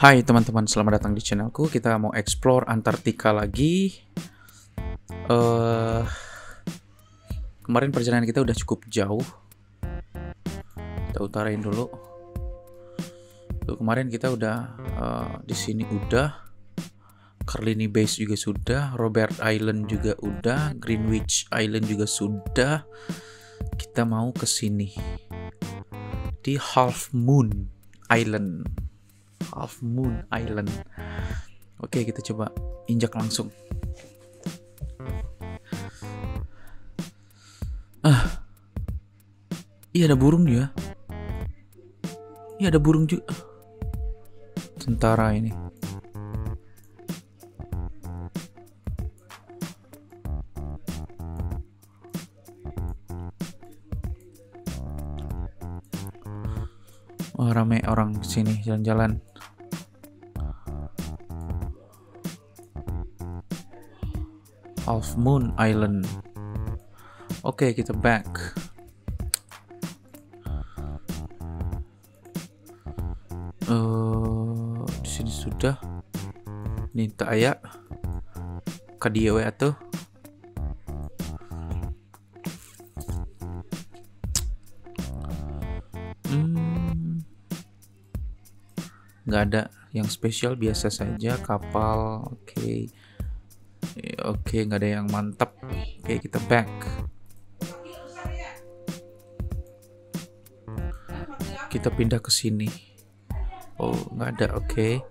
Hai teman-teman, selamat datang di channelku. Kita mau explore Antartika lagi. Kemarin perjalanan kita udah cukup jauh. Kita utarain dulu. Kemarin kita udah di sini udah. Carlini Base juga sudah, Robert Island juga udah, Greenwich Island juga sudah. Kita mau ke sini di Half Moon Island. Oke, kita coba injak langsung. Iya ada burung dia. Iya ada burung juga. Tentara ini. Wah, rame orang sini jalan-jalan. Half Moon Island. Oke, kita back. Di sini sudah. Ini tak ayak. Kadiawe atau nggak ada yang spesial, biasa saja kapal. Oke, nggak ada yang mantap. Oke, kita back. Kita pindah ke sini. Oh, nggak ada. Oke.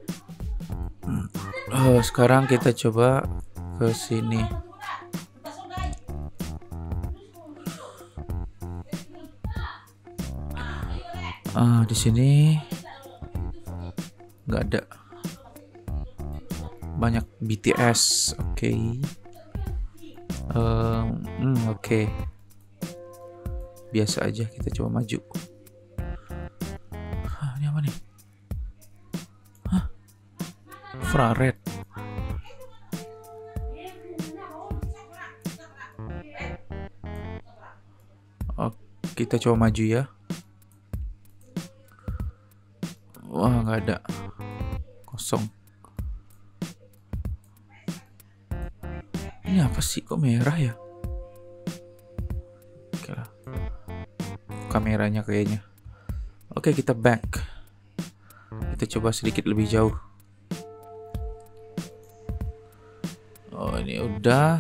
Sekarang kita coba ke sini. Di sini nggak ada. Banyak BTS. Oke. Biasa aja, kita coba maju. Ini apa nih? Infrared. Kita coba maju ya. Wah, nggak ada. Kosong. Ini apa sih, kok merah ya? Oke lah. Kameranya kayaknya. Oke, kita back. Kita coba sedikit lebih jauh. Oh, ini udah.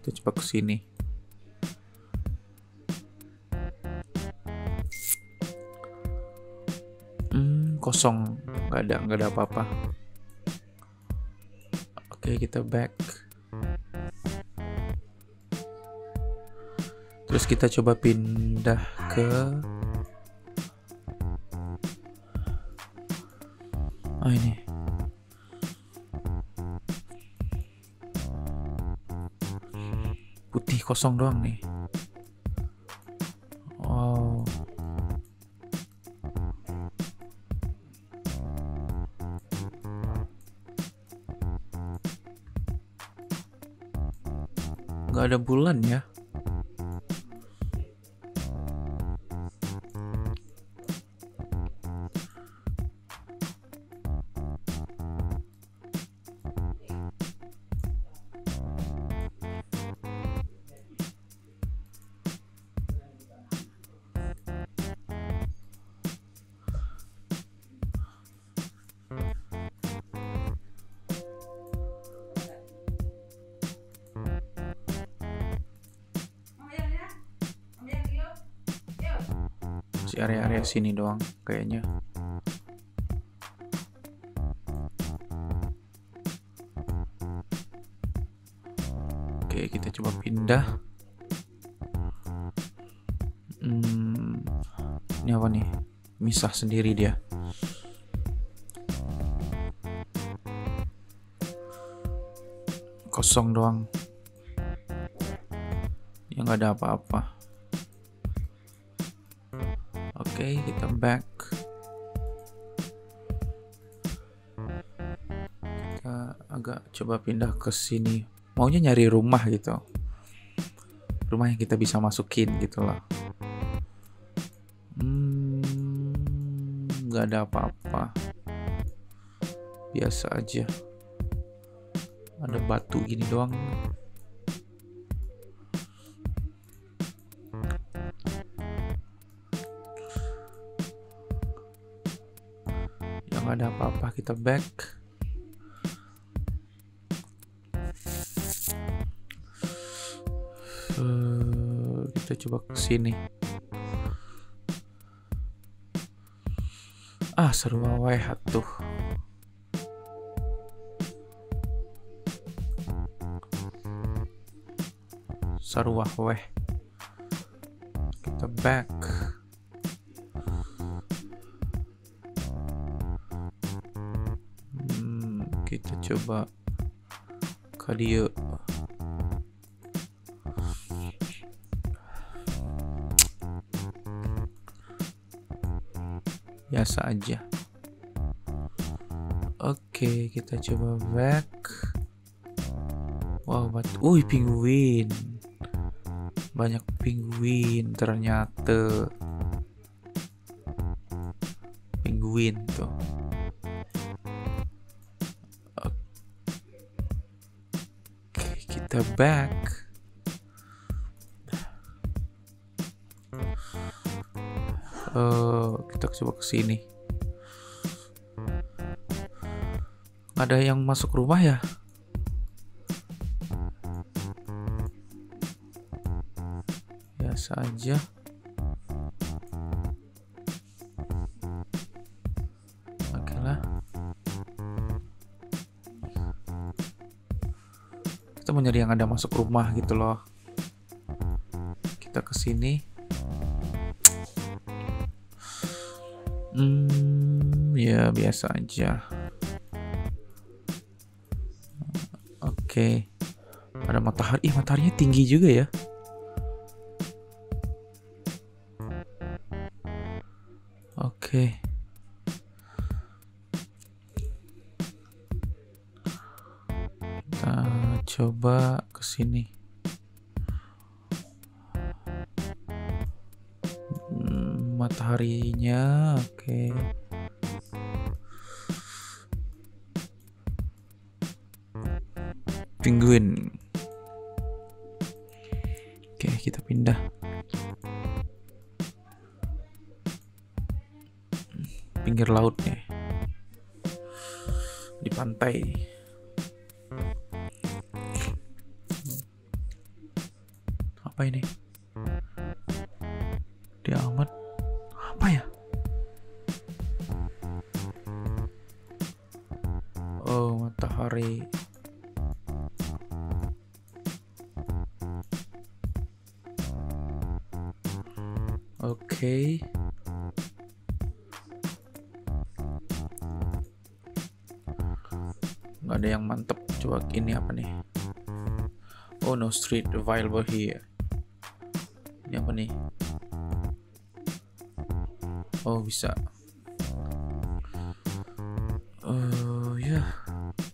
Kita coba ke sini. Kosong, nggak ada apa-apa. Oke, kita back. Terus kita coba pindah ke ini. Putih kosong doang nih. Wow. Nggak ada bulan ya. Area-area sini doang kayaknya. Oke, kita coba pindah. Ini apa nih? Misah sendiri dia. Kosong doang. Ya nggak ada apa-apa. Oke, kita back. Kita agak coba pindah ke sini. Maunya nyari rumah gitu. Rumah yang kita bisa masukin gitu loh. Nggak ada apa-apa. biasa aja. Ada batu gini doang. Yang ada apa-apa, kita back. Kita coba ke sini. Seru banget tuh. Sarwah weh. Kita back. Kita coba ke dia. Biasa aja. Oke, kita coba back. Wow, penguin. Banyak penguin ternyata. Penguin tuh. Oke, kita back. Kita coba ke sini. Ada yang masuk rumah ya? Biasa aja. Oke lah. Kita mau nyari yang ada masuk rumah gitu loh. Kita ke sini. Ya biasa aja. Oke. Ada matahari. Mataharinya tinggi juga ya. Oke. Kita coba ke sini. Mataharinya oke. Penguin. Oke, kita pindah. Pinggir laut nih. Di pantai. Apa ini? Dia amat. Apa ya? Oh, matahari. Oke. Nggak ada yang mantep. Coba ini apa nih? Oh, no street available here. Ini apa nih? Oh, bisa. Ya,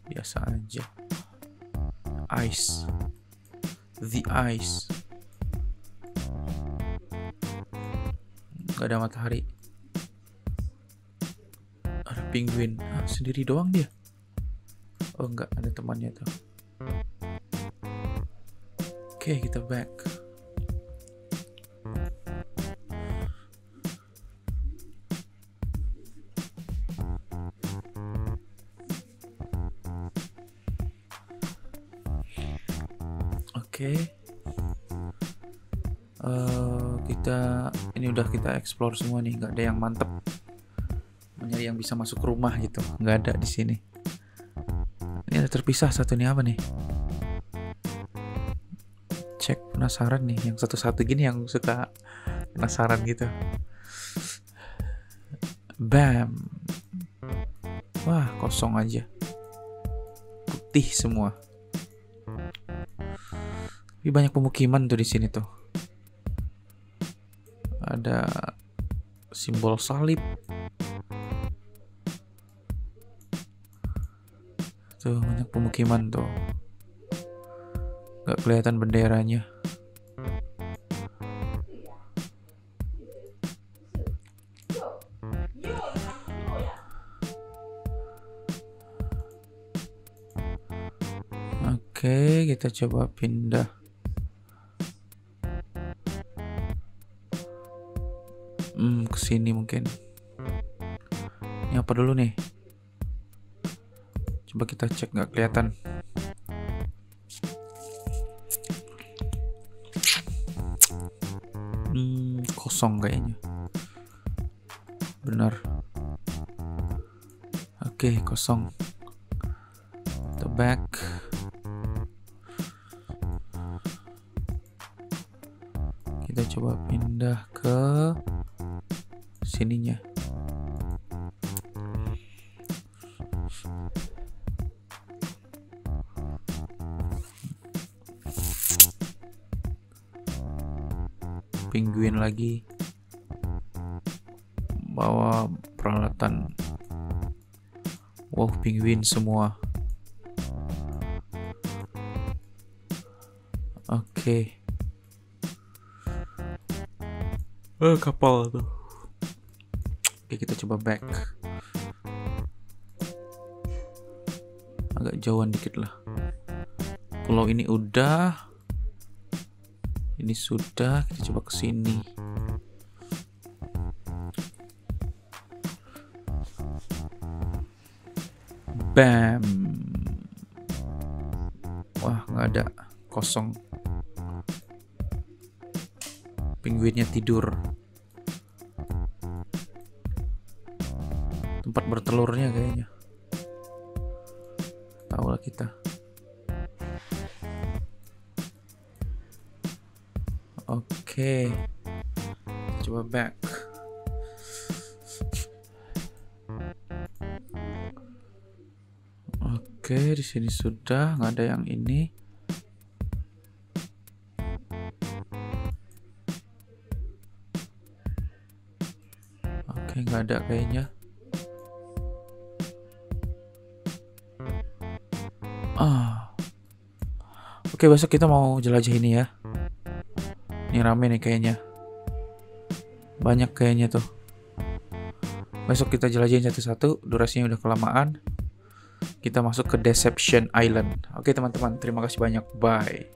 biasa aja. Ice. The ice. Gak ada matahari. Ada penguin. Sendiri doang dia. Oh enggak, ada temannya tuh. Oke, kita back. Oke. Ini udah kita explore semua nih, nggak ada yang mantep. Mencari yang bisa masuk rumah gitu, nggak ada di sini. Ini ada terpisah satu nih, apa nih? Cek, penasaran nih, yang satu-satu gini yang suka penasaran gitu. Bam. Wah, kosong aja. Putih semua. Tapi banyak pemukiman tuh di sini tuh. Ada simbol salib. Tuh banyak pemukiman tuh. Gak kelihatan benderanya. Oke, kita coba pindah. Ke sini mungkin. Ini apa dulu nih? Coba kita cek, nggak kelihatan. Kosong kayaknya. Benar. Oke, kosong. The back. Kita coba pindah ke sininya. Penguin lagi. Bawa peralatan. Wow, penguin semua. Oke. Kapal tuh. Oke, kita coba back. Agak jauhan dikit lah. Pulau ini udah. Ini sudah. Kita coba ke sini. Bam. Wah, nggak ada. Kosong. Penguinnya tidur. Tempat bertelurnya kayaknya. Tahu lah kita. Oke. Coba back. Oke, di sini sudah, nggak ada yang ini. Oke, nggak ada kayaknya. Oke, besok kita mau jelajah ini ya. Ini rame nih kayaknya. Banyak kayaknya tuh. Besok kita jelajahin satu-satu. Durasinya udah kelamaan. Kita masuk ke Deception Island. Oke teman-teman, terima kasih banyak. Bye.